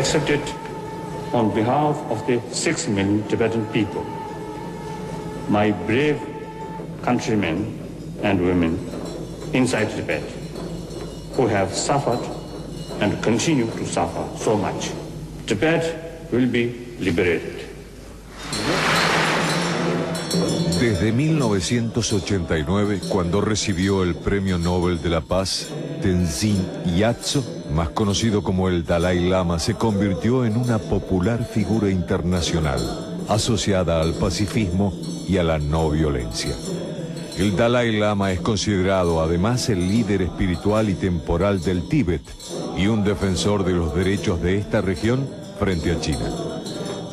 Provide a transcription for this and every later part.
accept it on behalf of the 6 million Tibetan people, my brave countrymen and women inside Tibet, who have suffered and continue to suffer so much. Tibet will be liberated. Desde 1989, cuando recibió el Premio Nobel de la Paz, Tenzin Gyatso, más conocido como el Dalai Lama, se convirtió en una popular figura internacional, asociada al pacifismo y a la no violencia. El Dalai Lama es considerado además el líder espiritual y temporal del Tíbet y un defensor de los derechos de esta región frente a China.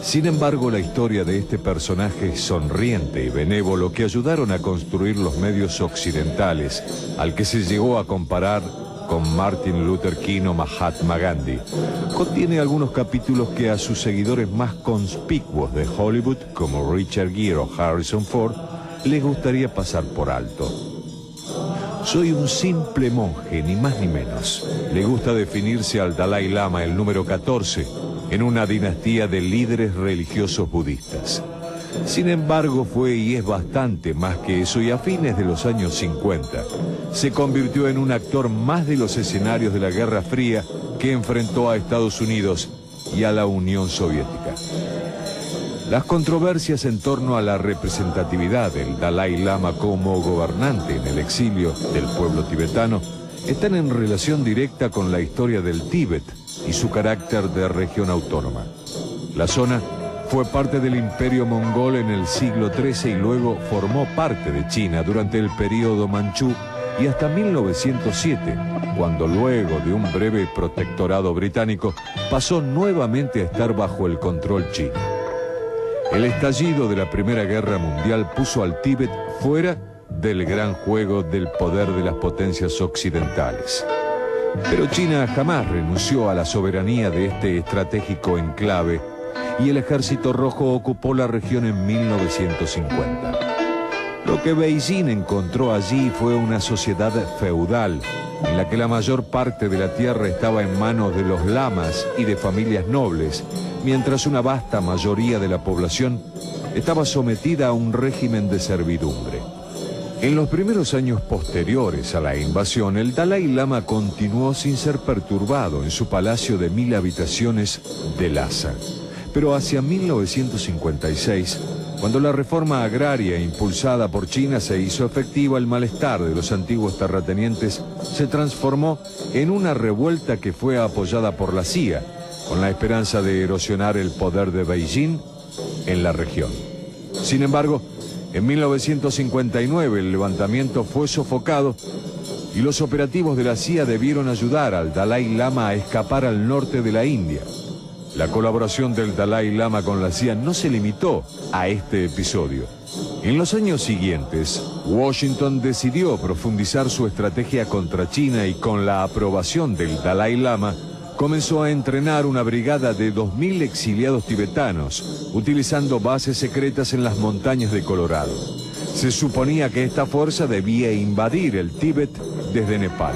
Sin embargo, la historia de este personaje sonriente y benévolo que ayudaron a construir los medios occidentales, al que se llegó a comparar con Martin Luther King o Mahatma Gandhi, contiene algunos capítulos que a sus seguidores más conspicuos de Hollywood, como Richard Gere o Harrison Ford, les gustaría pasar por alto. Soy un simple monje, ni más ni menos. Le gusta definirse al Dalai Lama, el número 14, en una dinastía de líderes religiosos budistas. Sin embargo, fue y es bastante más que eso, y a fines de los años 50 se convirtió en un actor más de los escenarios de la Guerra Fría que enfrentó a Estados Unidos y a la Unión Soviética. Las controversias en torno a la representatividad del Dalai Lama como gobernante en el exilio del pueblo tibetano están en relación directa con la historia del Tíbet y su carácter de región autónoma. La zona fue parte del Imperio Mongol en el siglo XIII y luego formó parte de China durante el período Manchú y hasta 1907, cuando luego de un breve protectorado británico pasó nuevamente a estar bajo el control chino. El estallido de la Primera Guerra Mundial puso al Tíbet fuera del gran juego del poder de las potencias occidentales. Pero China jamás renunció a la soberanía de este estratégico enclave y el Ejército Rojo ocupó la región en 1950. Lo que Beijing encontró allí fue una sociedad feudal en la que la mayor parte de la tierra estaba en manos de los lamas y de familias nobles, mientras una vasta mayoría de la población estaba sometida a un régimen de servidumbre. En los primeros años posteriores a la invasión, el Dalai Lama continuó sin ser perturbado en su palacio de 1000 habitaciones de Lhasa. Pero hacia 1956, cuando la reforma agraria impulsada por China se hizo efectiva, el malestar de los antiguos terratenientes se transformó en una revuelta que fue apoyada por la CIA, con la esperanza de erosionar el poder de Beijing en la región. Sin embargo, en 1959 el levantamiento fue sofocado y los operativos de la CIA debieron ayudar al Dalai Lama a escapar al norte de la India. La colaboración del Dalai Lama con la CIA no se limitó a este episodio. En los años siguientes, Washington decidió profundizar su estrategia contra China y con la aprobación del Dalai Lama, comenzó a entrenar una brigada de 2000 exiliados tibetanos, utilizando bases secretas en las montañas de Colorado. Se suponía que esta fuerza debía invadir el Tíbet desde Nepal.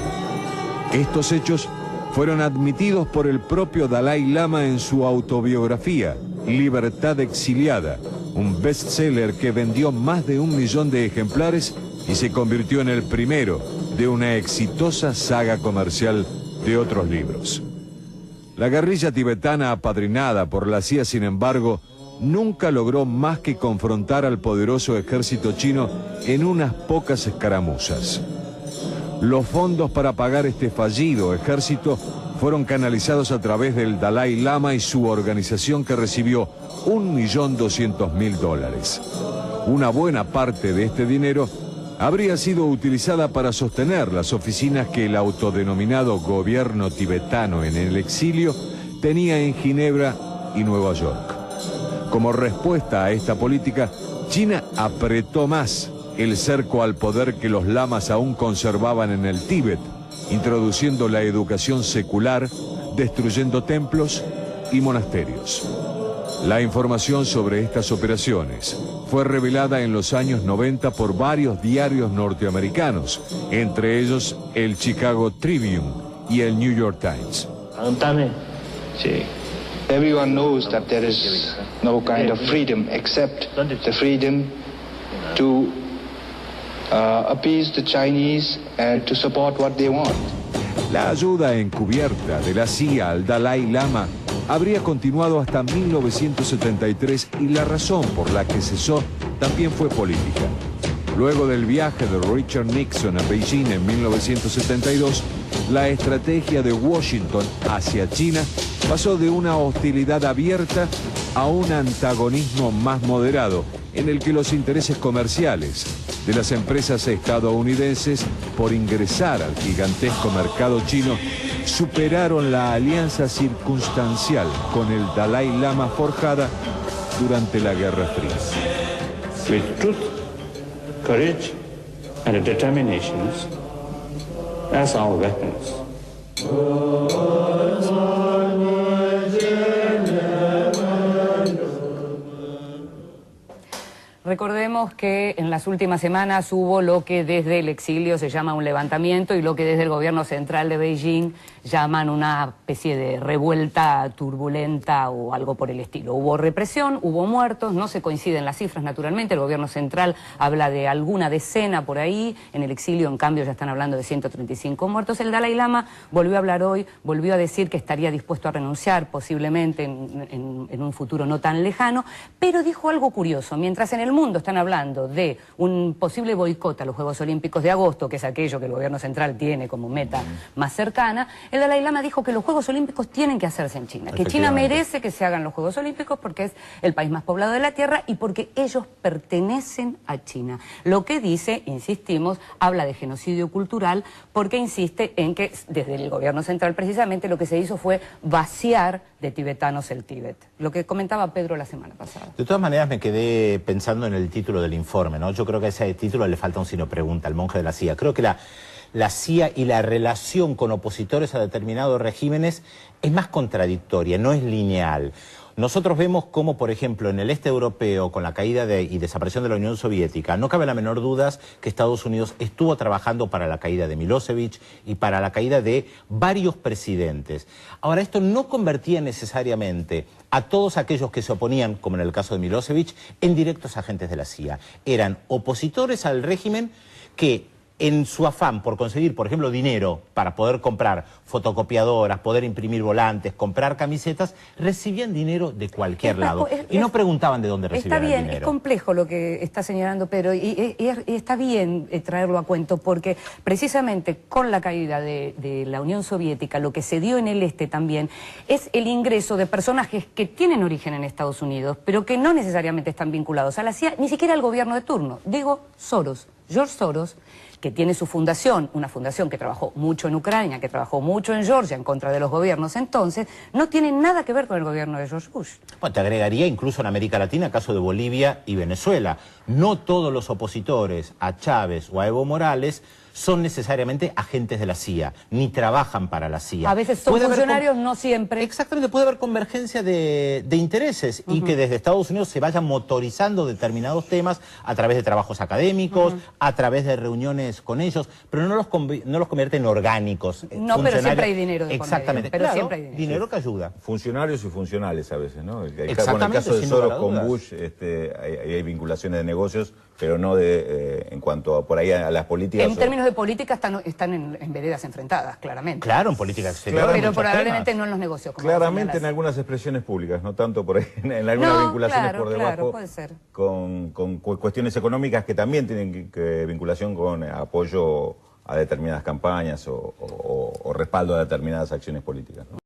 Estos hechos fueron admitidos por el propio Dalai Lama en su autobiografía, Libertad Exiliada, un bestseller que vendió más de 1 millón de ejemplares y se convirtió en el primero de una exitosa saga comercial de otros libros. La guerrilla tibetana apadrinada por la CIA, sin embargo, nunca logró más que confrontar al poderoso ejército chino en unas pocas escaramuzas. Los fondos para pagar este fallido ejército fueron canalizados a través del Dalai Lama y su organización, que recibió $1.200.000. Una buena parte de este dinero habría sido utilizada para sostener las oficinas que el autodenominado gobierno tibetano en el exilio tenía en Ginebra y Nueva York. Como respuesta a esta política, China apretó más el cerco al poder que los lamas aún conservaban en el Tíbet, introduciendo la educación secular, destruyendo templos y monasterios. La información sobre estas operaciones fue revelada en los años 90 por varios diarios norteamericanos, entre ellos el Chicago Tribune y el New York Times. Pregúntame. Sí. Everyone knows that there is no kind of freedom except the freedom to appease the Chinese and to support what they want. La ayuda encubierta de la CIA al Dalai Lama habría continuado hasta 1973 y la razón por la que cesó también fue política. Luego del viaje de Richard Nixon a Beijing en 1972, la estrategia de Washington hacia China pasó de una hostilidad abierta a un antagonismo más moderado, en el que los intereses comerciales de las empresas estadounidenses por ingresar al gigantesco mercado chino superaron la alianza circunstancial con el Dalai Lama forjada durante la Guerra Fría. With truth, courage, and determination as our weapons. Recordemos que en las últimas semanas hubo lo que desde el exilio se llama un levantamiento y lo que desde el gobierno central de Beijing llaman una especie de revuelta turbulenta o algo por el estilo. Hubo represión, hubo muertos, no se coinciden las cifras naturalmente, el gobierno central habla de alguna decena por ahí, en el exilio en cambio ya están hablando de 135 muertos. El Dalai Lama volvió a hablar hoy, volvió a decir que estaría dispuesto a renunciar posiblemente en un futuro no tan lejano, pero dijo algo curioso, mientras en el mundo están hablando de un posible boicot a los Juegos Olímpicos de agosto, que es aquello que el gobierno central tiene como meta más cercana, el Dalai Lama dijo que los Juegos Olímpicos tienen que hacerse en China, que China merece que se hagan los Juegos Olímpicos porque es el país más poblado de la Tierra y porque ellos pertenecen a China. Lo que dice, insistimos, habla de genocidio cultural porque insiste en que desde el gobierno central precisamente lo que se hizo fue vaciar de tibetanos el Tíbet, lo que comentaba Pedro la semana pasada. De todas maneras me quedé pensando en el título del informe, ¿no? Yo creo que a ese título le falta un signo pregunta, el monje de la CIA. Creo que la CIA y la relación con opositores a determinados regímenes es más contradictoria, no es lineal. Nosotros vemos cómo, por ejemplo, en el este europeo, con la caída y desaparición de la Unión Soviética, no cabe la menor duda que Estados Unidos estuvo trabajando para la caída de Milosevic y para la caída de varios presidentes. Ahora, esto no convertía necesariamente a todos aquellos que se oponían, como en el caso de Milosevic, en directos agentes de la CIA. Eran opositores al régimen que, en su afán por conseguir, por ejemplo, dinero para poder comprar fotocopiadoras, poder imprimir volantes, comprar camisetas, recibían dinero de cualquier lado. Y no preguntaban de dónde recibían el dinero. Está bien, es complejo lo que está señalando Pedro, y está bien traerlo a cuento, porque precisamente con la caída de la Unión Soviética, lo que se dio en el este también es el ingreso de personajes que tienen origen en Estados Unidos, pero que no necesariamente están vinculados a la CIA, ni siquiera al gobierno de turno. Digo, Soros, George Soros, que tiene su fundación, una fundación que trabajó mucho en Ucrania, que trabajó mucho en Georgia en contra de los gobiernos entonces, no tiene nada que ver con el gobierno de George Bush. Bueno, te agregaría incluso en América Latina el caso de Bolivia y Venezuela. No todos los opositores a Chávez o a Evo Morales son necesariamente agentes de la CIA, ni trabajan para la CIA. A veces son funcionarios, no siempre. Exactamente, puede haber convergencia de intereses y que desde Estados Unidos se vayan motorizando determinados temas a través de trabajos académicos, a través de reuniones con ellos, pero no los convierte en orgánicos. No, pero siempre hay dinero de por medio. Exactamente, pero claro, siempre hay dinero que ayuda. Funcionarios y funcionales a veces, ¿no? Exactamente, con el caso de Soros con dudas. Bush hay vinculaciones de negocios, pero no en cuanto a por ahí a las políticas. En términos de política están en veredas enfrentadas, claramente. Claro, en política exterior. Pero probablemente no en los negocios. Como claramente en algunas expresiones públicas, no tanto por ahí, en algunas vinculaciones por debajo, puede ser. Con cuestiones económicas que también tienen vinculación con apoyo a determinadas campañas o respaldo a determinadas acciones políticas, ¿no?